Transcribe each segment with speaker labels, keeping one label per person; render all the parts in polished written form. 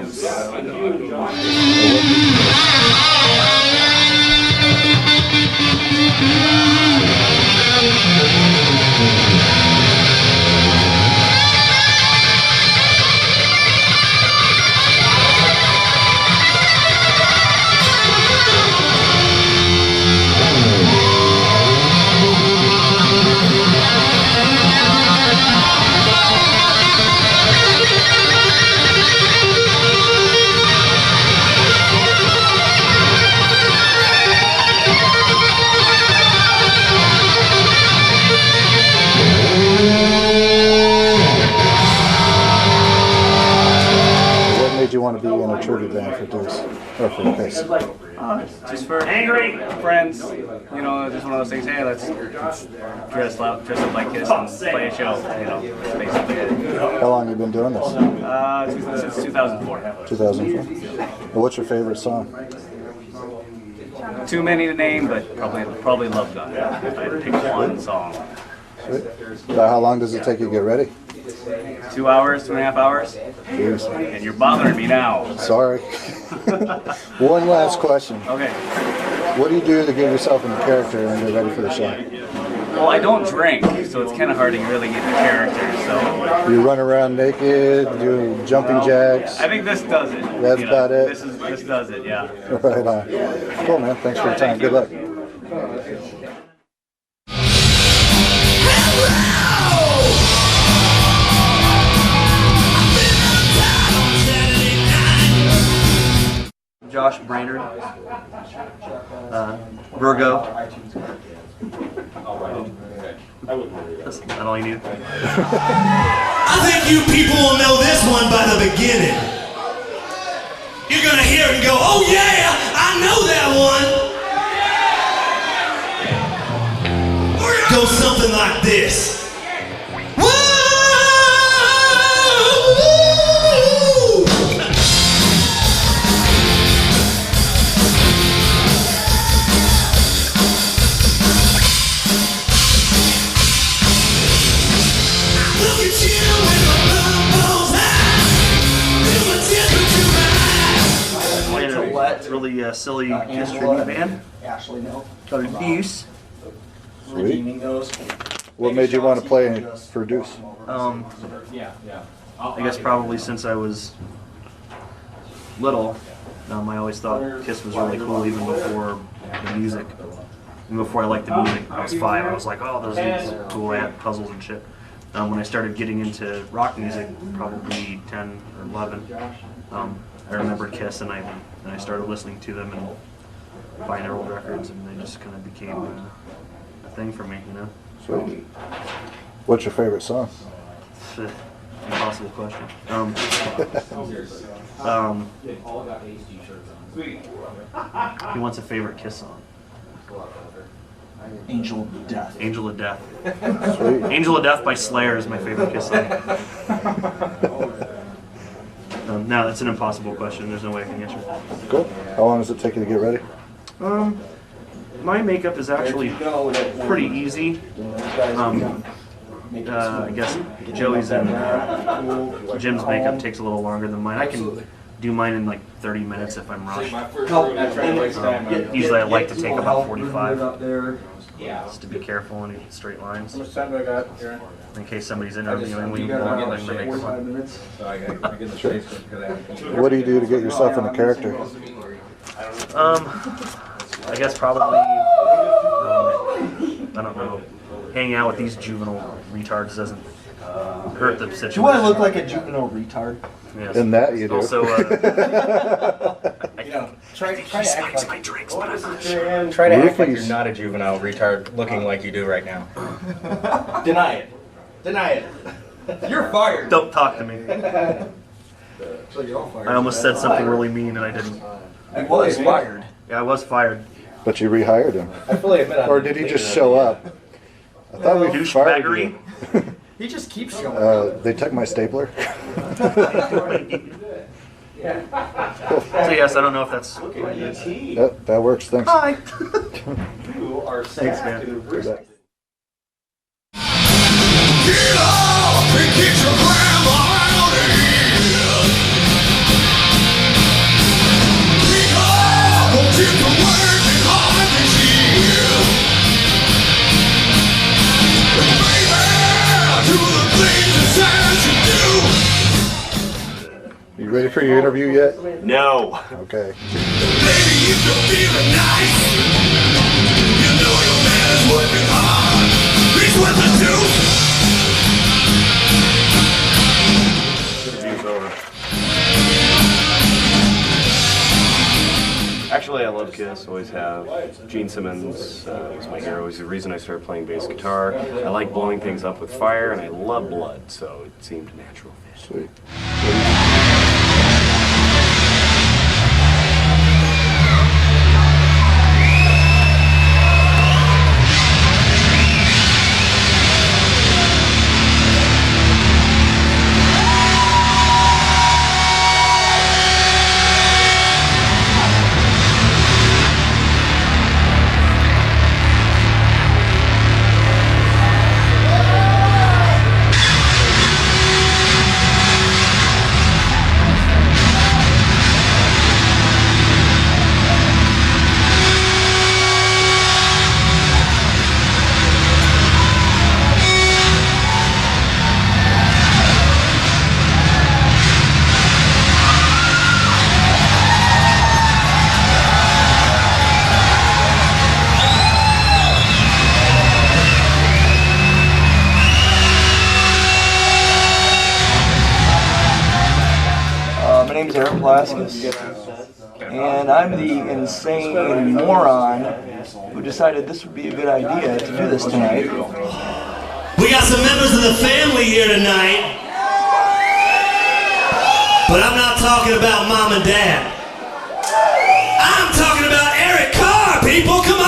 Speaker 1: Deuce.
Speaker 2: You want to be in a tribute band for Deuce or for Kiss?
Speaker 1: Just for angry friends, you know, just one of those things. Hey, let's dress up like Kiss and play a show. You know, basically it.
Speaker 2: How long have you been doing this?
Speaker 1: Since 2004.
Speaker 2: 2004. What's your favorite song?
Speaker 1: Too many to name, but probably Love Gun. If I had to pick one song.
Speaker 2: Sweet. How long does it take you to get ready?
Speaker 1: 2 hours, 2.5 hours.
Speaker 2: Jeez.
Speaker 1: And you're bothering me now.
Speaker 2: Sorry. One last question.
Speaker 1: Okay.
Speaker 2: What do you do to get yourself in the character and get ready for the show?
Speaker 1: Well, I don't drink, so it's kind of hard to really get the character. So
Speaker 2: you run around naked, do jumping jacks.
Speaker 1: I think this does it.
Speaker 2: That's about it.
Speaker 1: This does it. Yeah.
Speaker 2: Right on. Cool, man. Thanks for your time. Good luck.
Speaker 3: Josh Brainerd, Virgo. That's not all you need.
Speaker 4: I think you people will know this one by the beginning. You're gonna hear it and go, oh yeah, I know that one. Goes something like this.
Speaker 3: Really silly Kiss tribute band called Deuce.
Speaker 2: Sweet. What made you want to play for Deuce?
Speaker 3: I guess probably since I was little. I always thought Kiss was really cool even before the music. Even before I liked the music, I was 5. I was like, oh, those dudes are cool. I had puzzles and shit. When I started getting into rock music, probably 10 or 11, I remembered Kiss and I started listening to them and buying their old records, and they just kind of became a thing for me, you know.
Speaker 2: Sweet. What's your favorite song?
Speaker 3: Impossible question. He wants a favorite Kiss song.
Speaker 5: Angel of Death.
Speaker 3: Angel of Death.
Speaker 2: Sweet.
Speaker 3: Angel of Death by Slayer is my favorite Kiss song. No, that's an impossible question. There's no way I can answer it.
Speaker 2: Cool. How long does it take you to get ready?
Speaker 3: My makeup is actually pretty easy. I guess Joey's and Jim's makeup takes a little longer than mine. I can do mine in like 30 minutes if I'm rushed. Usually I like to take about 45 just to be careful and get straight lines.
Speaker 6: How much time do I got, Aaron?
Speaker 3: In case somebody's interviewing me, want my makeup on.
Speaker 2: What do you do to get yourself in the character?
Speaker 3: I guess probably, I don't know, hanging out with these juvenile retards doesn't hurt the situation.
Speaker 5: Do I look like a juvenile retard?
Speaker 3: Yes.
Speaker 2: In that you do.
Speaker 3: Also,
Speaker 5: try to act like
Speaker 3: my drinks, but I'm not sure.
Speaker 6: Try to act like you're not a juvenile retard looking like you do right now.
Speaker 5: Deny it. Deny it. You're fired.
Speaker 3: Don't talk to me. I almost said something really mean and I didn't.
Speaker 5: I was fired.
Speaker 3: Yeah, I was fired.
Speaker 2: But you rehired him.
Speaker 6: I fully admit
Speaker 2: Or did he just show up? I thought we fired you.
Speaker 5: He just keeps showing up.
Speaker 2: They took my stapler.
Speaker 3: So yes, I don't know if that's.
Speaker 2: That works. Thanks.
Speaker 3: Hi.
Speaker 5: You are
Speaker 3: Thanks, man.
Speaker 4: Get up and get your grandma out of here.
Speaker 2: ready for your interview yet?
Speaker 3: No.
Speaker 2: Okay.
Speaker 4: Baby, if you're feeling nice, you know your man is working hard. He's with the Deuce.
Speaker 3: Interview's over. Actually, I love Kiss, always have. Gene Simmons was my hero. He's the reason I started playing bass guitar. I like blowing things up with fire, and I love blood, so it seemed a natural fit.
Speaker 2: Sweet.
Speaker 5: My name's Eric Plaskus, and I'm the insane moron who decided this would be a good idea to do this tonight.
Speaker 4: We got some members of the family here tonight, but I'm not talking about mom and dad. I'm talking about Eric Carr, people, come on!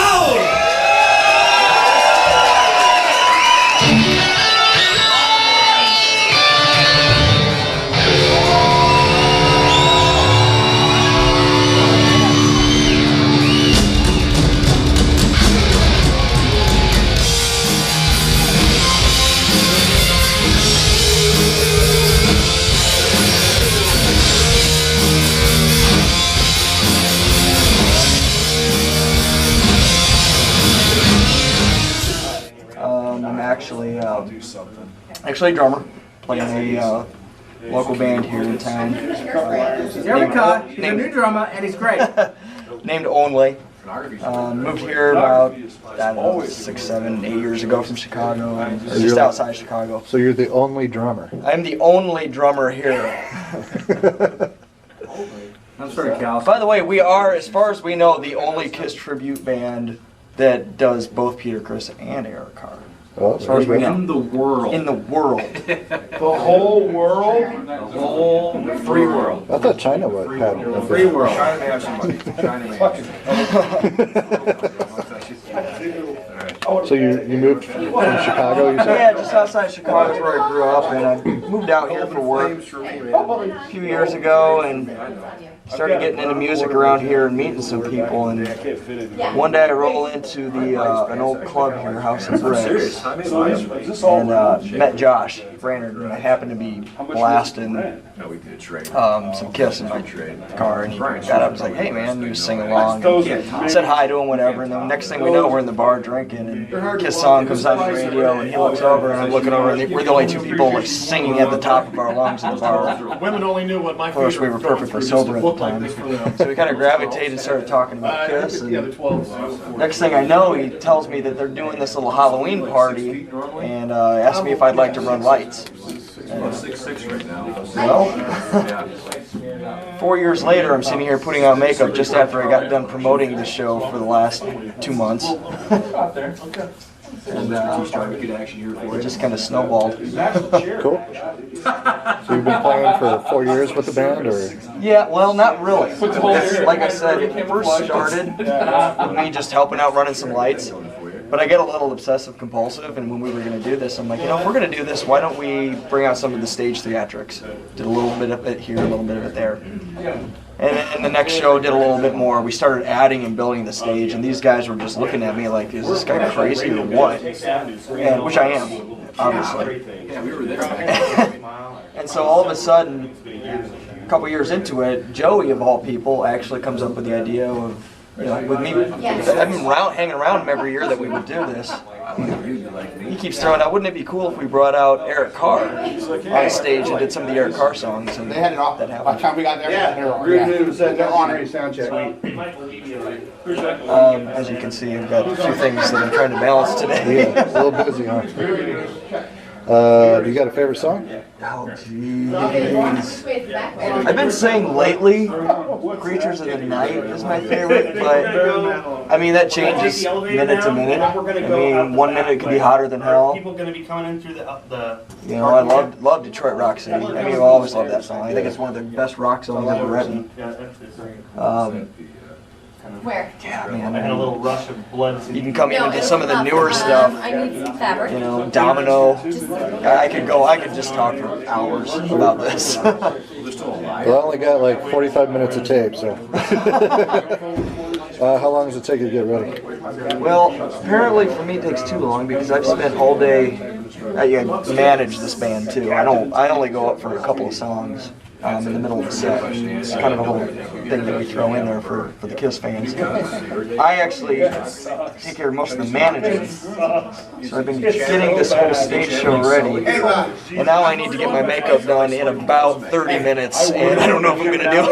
Speaker 5: I'm actually a drummer, playing a local band here in town.
Speaker 1: Eric Carr, he's a new drummer, and he's great.
Speaker 5: Named Only. Moved here about, I don't know, 6, 7, 8 years ago from Chicago, just outside Chicago.
Speaker 2: So you're the only drummer.
Speaker 5: I'm the only drummer here.
Speaker 1: I'm sorry, Cal.
Speaker 5: By the way, we are, as far as we know, the only Kiss tribute band that does both Peter Criss and Eric Carr.
Speaker 2: Oh,
Speaker 5: As far as we know.
Speaker 1: In the world.
Speaker 5: In the world.
Speaker 1: The whole world? The whole free world.
Speaker 2: I thought China would have
Speaker 1: The free world.
Speaker 7: China may have somebody. China may have
Speaker 2: So you moved from Chicago, you
Speaker 5: Yeah,
Speaker 2: said?
Speaker 5: just outside Chicago is where I grew up, and I moved out here for work a few years ago, and started getting into music around here and meeting some people. And one day I roll into the an old club here, House of Bricks, and met Josh Brainerd, and I happened to be blasting some Kiss in my car, and he got up and was like, "Hey man," he was singing along, and said hi to him, whatever. And then next thing we know, we're in the bar drinking, and Kiss song comes on the radio, and he looks over, and I'm looking over, and we're the only two people like singing at the top of our lungs in the bar.
Speaker 4: Women only knew what my
Speaker 5: Of course, we were perfectly sober at the time. So we kind of gravitated and started talking about Kiss. And next thing I know, he tells me that they're doing this little Halloween party and asked me if I'd like to run lights. Well, 4 years later, I'm sitting here putting on makeup just after I got done promoting the show for the last 2 months. And it just kind of snowballed.
Speaker 2: Cool. So you've been playing for 4 years with the band, or?
Speaker 5: Yeah, well, not really. It's, like I said, it first started with me just helping out running some lights. But I get a little obsessive compulsive, and when we were going to do this, I'm like, if we're going to do this, why don't we bring out some of the stage theatrics? Did a little bit of it here, a little bit of it there. And the next show did a little bit more. We started adding and building the stage, and these guys were just looking at me like, is this guy crazy or what? And which I am, obviously. And so all of a sudden, a couple years into it, Joey, of all people, actually comes up with the idea of, with me, I've been hanging around him every year that we would do this. He keeps throwing out, wouldn't it be cool if we brought out Eric Carr on stage and did some of the Eric Carr songs? And
Speaker 7: They had it off.
Speaker 5: that
Speaker 7: By the
Speaker 5: happened.
Speaker 7: time we got there, they were on. They're on sound check.
Speaker 5: As you can see, I've got a few things that I'm trying to balance today.
Speaker 2: Yeah, a little busy, huh? Do you got a favorite song?
Speaker 5: Oh, jeez. I've been saying lately, Creatures of the Night is my favorite, but I mean, that changes minute to minute. I mean, 1 minute it could be hotter than hell.
Speaker 3: People going to be coming in through the
Speaker 5: You know, I love Detroit Rock City. I mean, I've always loved that song. I think it's one of the best rock songs ever written.
Speaker 8: Where?
Speaker 5: Yeah,
Speaker 3: I had a
Speaker 5: man.
Speaker 3: little rush of blood.
Speaker 5: You can come
Speaker 8: No,
Speaker 5: into
Speaker 8: it
Speaker 5: some of the
Speaker 8: was
Speaker 5: newer
Speaker 8: not.
Speaker 5: stuff.
Speaker 8: I need some fabric.
Speaker 5: You know, Domino. I could just talk for hours about this.
Speaker 2: Well, I only got like 45 minutes of tape, so. How long does it take you to get ready?
Speaker 5: Well, apparently for me it takes too long because I've spent all day. I manage this band too. I only go up for a couple of songs in the middle of the set. It's kind of a whole thing that we throw in there for the Kiss fans. I actually take care of most of the managing. So I've been getting this whole stage show ready, and now I need to get my makeup done in about 30 minutes, and I don't know if I'm going to do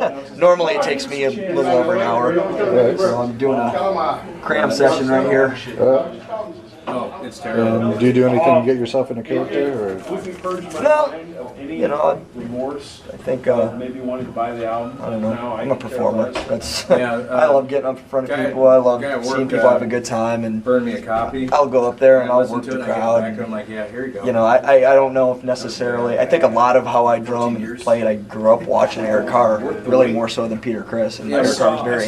Speaker 5: it. Normally it takes me a little over an hour. So I'm doing a cram session right here.
Speaker 7: Oh, it's terrible.
Speaker 2: And do you do anything to get yourself in a character? Or?
Speaker 5: No, you know,
Speaker 9: remorse.
Speaker 5: I think,
Speaker 9: Maybe wanted to buy the album.
Speaker 5: I don't know, I'm a performer. That's,
Speaker 7: Yeah,
Speaker 5: I love getting up in front of people, I love seeing people have a good time, and
Speaker 7: Burn me a copy.
Speaker 5: I'll go up there and I'll
Speaker 7: listen
Speaker 5: work
Speaker 7: to
Speaker 5: the
Speaker 7: it, and I get
Speaker 5: crowd.
Speaker 7: back,
Speaker 5: and,
Speaker 7: I'm like, yeah, here you go.
Speaker 5: You know, I don't know if necessarily, I think a lot of how I drum and play it, I grew up watching Eric Carr, really more so than Peter Criss, and Eric Carr was very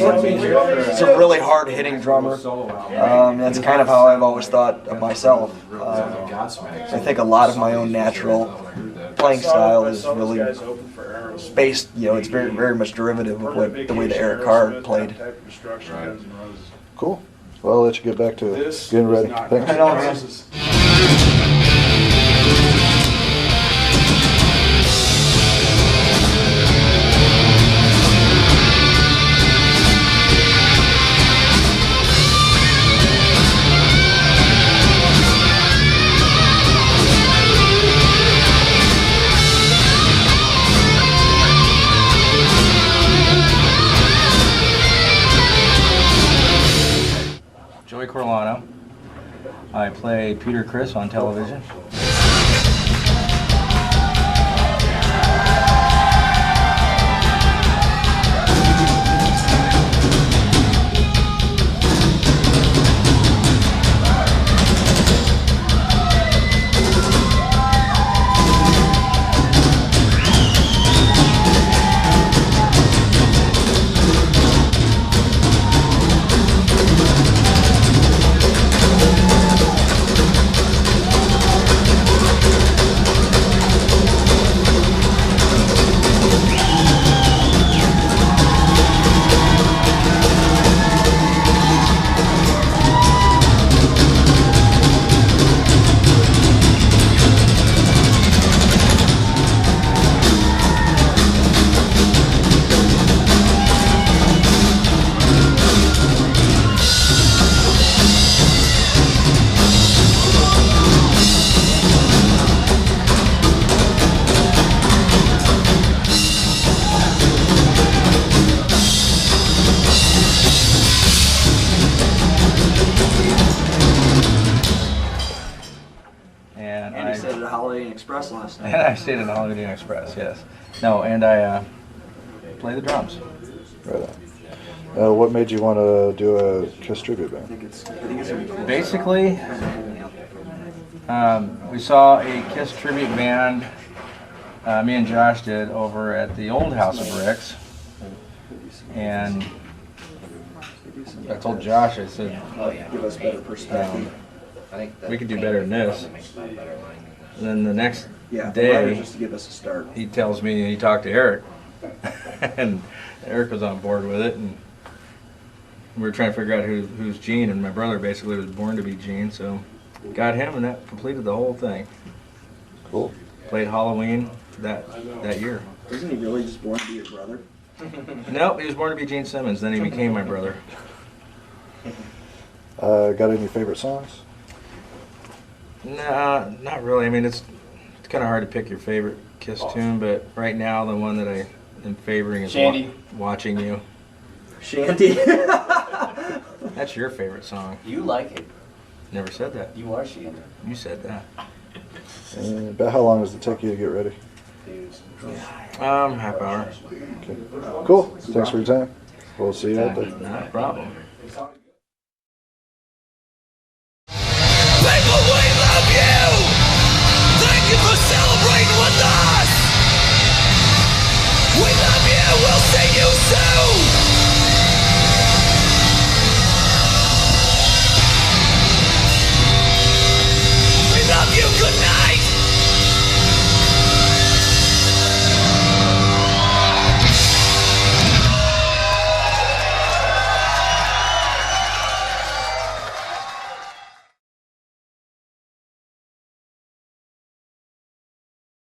Speaker 5: He's a really hard-hitting drummer. That's kind of how I've always thought of myself. I think a lot of my own natural playing style is really based, you know, it's very, very much derivative of the way that Eric Carr played.
Speaker 2: Cool. Well, I'll let you get back to getting ready. Thanks.
Speaker 5: Right on, man.
Speaker 6: Corlano. I play Peter Criss on television.
Speaker 5: Express last night.
Speaker 6: And I stayed at the Holiday Inn Express, yes. No, and I play the drums.
Speaker 2: Right on. What made you want to do a Kiss tribute band?
Speaker 6: Basically, we saw a Kiss tribute band, me and Josh did, over at the old House of Bricks. And I told Josh, I said,
Speaker 5: Give us better perspective.
Speaker 6: we could do better than this. And then the next
Speaker 5: Yeah,
Speaker 6: day,
Speaker 5: just to give us a start.
Speaker 6: he tells me he talked to Eric, and Eric was on board with it, and we were trying to figure out who's Gene, and my brother basically was born to be Gene, so got him, and that completed the whole thing.
Speaker 2: Cool.
Speaker 6: Played Halloween that year.
Speaker 5: Isn't he really just born to be your brother?
Speaker 6: Nope, he was born to be Gene Simmons, then he became my brother.
Speaker 2: Got any favorite songs?
Speaker 6: Nah, not really. I mean, it's kind of hard to pick your favorite Kiss tune, but right now the one that I am favoring is
Speaker 1: Shandy.
Speaker 6: Watching You.
Speaker 5: Shanty.
Speaker 6: That's your favorite song.
Speaker 1: You like it.
Speaker 6: Never said that.
Speaker 1: You are Shandy.
Speaker 6: You said that.
Speaker 2: About how long does it take you to get ready?
Speaker 6: Half hour.
Speaker 2: Okay. Cool. Thanks for your time. We'll see you out there.
Speaker 6: Not a problem.